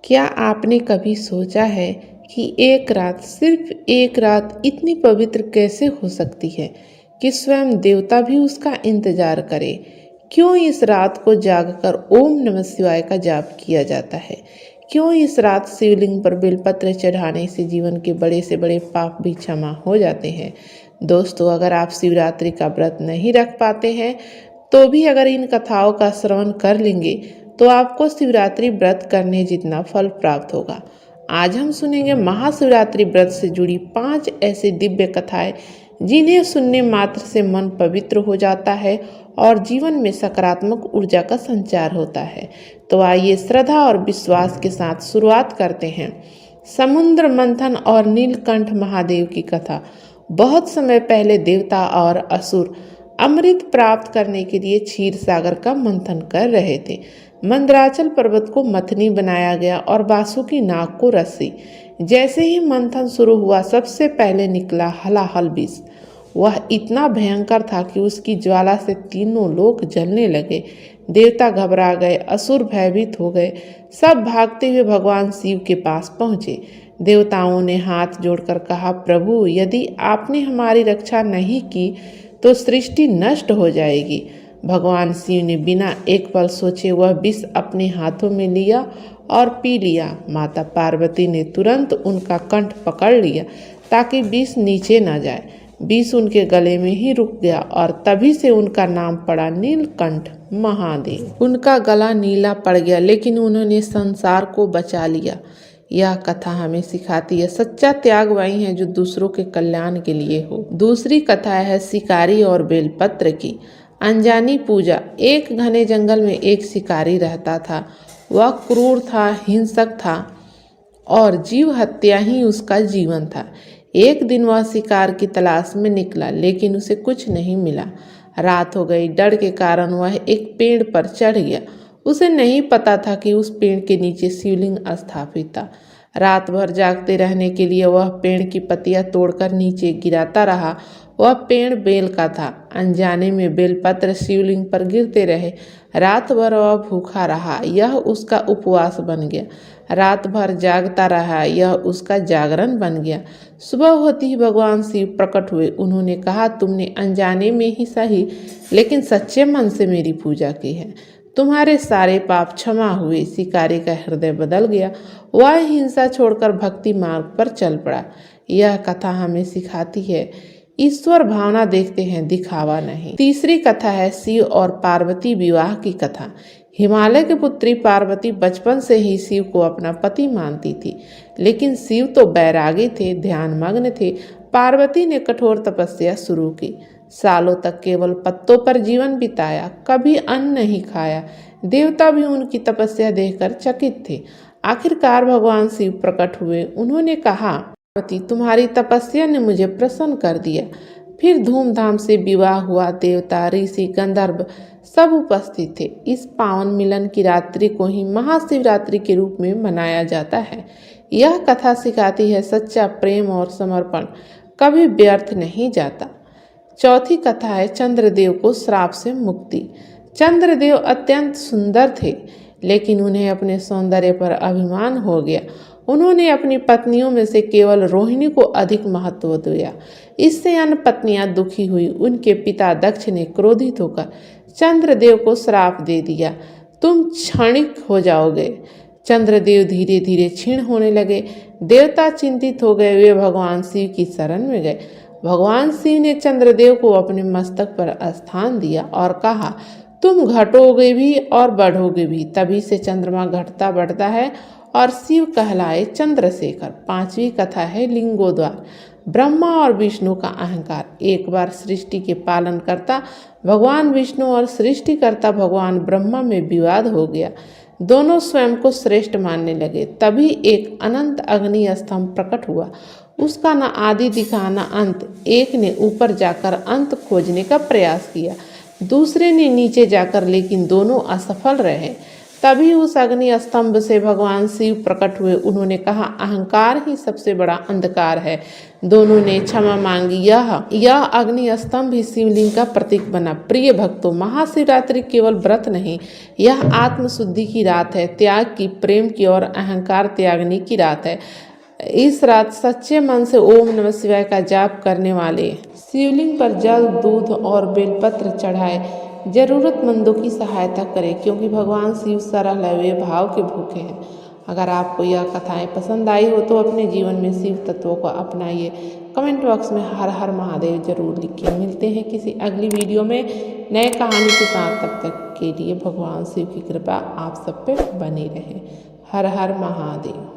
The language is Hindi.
क्या आपने कभी सोचा है कि एक रात, सिर्फ एक रात इतनी पवित्र कैसे हो सकती है कि स्वयं देवता भी उसका इंतजार करे? क्यों इस रात को जागकर ओम नमः शिवाय का जाप किया जाता है? क्यों इस रात शिवलिंग पर बेलपत्र चढ़ाने से जीवन के बड़े से बड़े पाप भी क्षमा हो जाते हैं? दोस्तों, अगर आप शिवरात्रि का व्रत नहीं रख पाते हैं तो भी अगर इन कथाओं का श्रवण कर लेंगे तो आपको शिवरात्रि व्रत करने जितना फल प्राप्त होगा। आज हम सुनेंगे महाशिवरात्रि व्रत से जुड़ी 5 ऐसी दिव्य कथाएं जिन्हें सुनने मात्र से मन पवित्र हो जाता है और जीवन में सकारात्मक ऊर्जा का संचार होता है। तो आइए श्रद्धा और विश्वास के साथ शुरुआत करते हैं। समुद्र मंथन और नीलकंठ महादेव की कथा। बहुत समय पहले देवता और असुर अमृत प्राप्त करने के लिए क्षीर सागर का मंथन कर रहे थे। मंदराचल पर्वत को मथनी बनाया गया और वासुकी नाग को रस्सी। जैसे ही मंथन शुरू हुआ, सबसे पहले निकला हलाहल विष। वह इतना भयंकर था कि उसकी ज्वाला से तीनों लोग जलने लगे। देवता घबरा गए, असुर भयभीत हो गए। सब भागते हुए भगवान शिव के पास पहुंचे। देवताओं ने हाथ जोड़कर कहा, प्रभु, यदि आपने हमारी रक्षा नहीं की तो सृष्टि नष्ट हो जाएगी। भगवान शिव ने बिना एक पल सोचे वह विष अपने हाथों में लिया और पी लिया। माता पार्वती ने तुरंत उनका कंठ पकड़ लिया ताकि विष नीचे न जाए। विष उनके गले में ही रुक गया और तभी से उनका नाम पड़ा नीलकंठ महादेव। उनका गला नीला पड़ गया, लेकिन उन्होंने संसार को बचा लिया। यह कथा हमें सिखाती है सच्चा त्याग वही है जो दूसरों के कल्याण के लिए हो। दूसरी कथा है शिकारी और बेलपत्र की। अनजानी पूजा। एक घने जंगल में एक शिकारी रहता था। वह क्रूर था, हिंसक था और जीव हत्या ही उसका जीवन था। एक दिन वह शिकार की तलाश में निकला, लेकिन उसे कुछ नहीं मिला। रात हो गई। डर के कारण वह एक पेड़ पर चढ़ गया। उसे नहीं पता था कि उस पेड़ के नीचे शिवलिंग स्थापित था। रात भर जागते रहने के लिए वह पेड़ की पत्तियां तोड़कर नीचे गिराता रहा। वह पेड़ बेल का था। अनजाने में बेलपत्र शिवलिंग पर गिरते रहे। रात भर वह भूखा रहा। यह उसका उपवास बन गया। रात भर जागता रहा। यह उसका जागरण बन गया। सुबह होती ही भगवान शिव प्रकट हुए। उन्होंने कहा, तुमने अनजाने में ही सही, लेकिन सच्चे मन से मेरी पूजा की है। तुम्हारे सारे पाप क्षमा हुए। शिकारी का हृदय बदल गया। वह हिंसा छोड़कर भक्ति मार्ग पर चल पड़ा। यह कथा हमें सिखाती है ईश्वर भावना देखते हैं, दिखावा नहीं। तीसरी कथा है शिव और पार्वती विवाह की कथा। हिमालय की पुत्री पार्वती बचपन से ही शिव को अपना पति मानती थी, लेकिन शिव तो बैरागी थे, ध्यान मग्न थे। पार्वती ने कठोर तपस्या शुरू की। सालों तक केवल पत्तों पर जीवन बिताया, कभी अन्न नहीं खाया। देवता भी उनकी तपस्या देखकर चकित थे। आखिरकार भगवान शिव प्रकट हुए। उन्होंने कहा, पार्वती, तुम्हारी तपस्या ने मुझे प्रसन्न कर दिया। फिर धूमधाम से विवाह हुआ। देवता, ऋषि, गंधर्व सब उपस्थित थे। इस पावन मिलन की रात्रि को ही महाशिवरात्रि के रूप में मनाया जाता है। यह कथा सिखाती है सच्चा प्रेम और समर्पण कभी व्यर्थ नहीं जाता। चौथी कथा है चंद्रदेव को श्राप से मुक्ति। चंद्रदेव अत्यंत सुंदर थे, लेकिन उन्हें अपने सौंदर्य पर अभिमान हो गया। उन्होंने अपनी पत्नियों में से केवल रोहिणी को अधिक महत्व दिया। इससे अन्य पत्नियां दुखी हुई। उनके पिता दक्ष ने क्रोधित होकर चंद्रदेव को श्राप दे दिया, तुम क्षणिक हो जाओगे। चंद्रदेव धीरे धीरे क्षीण होने लगे। देवता चिंतित हो गए। वे भगवान शिव की शरण में गए। भगवान शिव ने चंद्रदेव को अपने मस्तक पर स्थान दिया और कहा, तुम घटोगे भी और बढ़ोगे भी। तभी से चंद्रमा घटता बढ़ता है और शिव कहलाए चंद्रशेखर। पांचवी कथा है लिंगोद्वार। ब्रह्मा और विष्णु का अहंकार। एक बार सृष्टि के पालन करता भगवान विष्णु और सृष्टिकर्ता भगवान ब्रह्मा में विवाद हो गया। दोनों स्वयं को श्रेष्ठ मानने लगे। तभी एक अनंत अग्नि स्तंभ प्रकट हुआ। उसका न आदि दिखा न अंत। एक ने ऊपर जाकर अंत खोजने का प्रयास किया, दूसरे ने नीचे जाकर, लेकिन दोनों असफल रहे। तभी उस अग्नि स्तंभ से भगवान शिव प्रकट हुए। उन्होंने कहा, अहंकार ही सबसे बड़ा अंधकार है। दोनों ने क्षमा मांगी। यह अग्नि स्तंभ ही शिवलिंग का प्रतीक बना। प्रिय भक्तों, महाशिवरात्रि केवल व्रत नहीं, यह आत्मशुद्धि की रात है, त्याग की, प्रेम की और अहंकार त्यागने की रात है। इस रात सच्चे मन से ओम नमः शिवाय का जाप करने वाले शिवलिंग पर जल, दूध और बेलपत्र चढ़ाए जरूरतमंदों की सहायता करें, क्योंकि भगवान शिव सरल है, वे भाव के भूखे हैं। अगर आपको यह कथाएं पसंद आई हो तो अपने जीवन में शिव तत्वों को अपनाइए। कमेंट बॉक्स में हर हर महादेव जरूर लिखिए। मिलते हैं किसी अगली वीडियो में नए कहानी के साथ। तब तक के लिए भगवान शिव की कृपा आप सब पे बनी रहे। हर हर महादेव।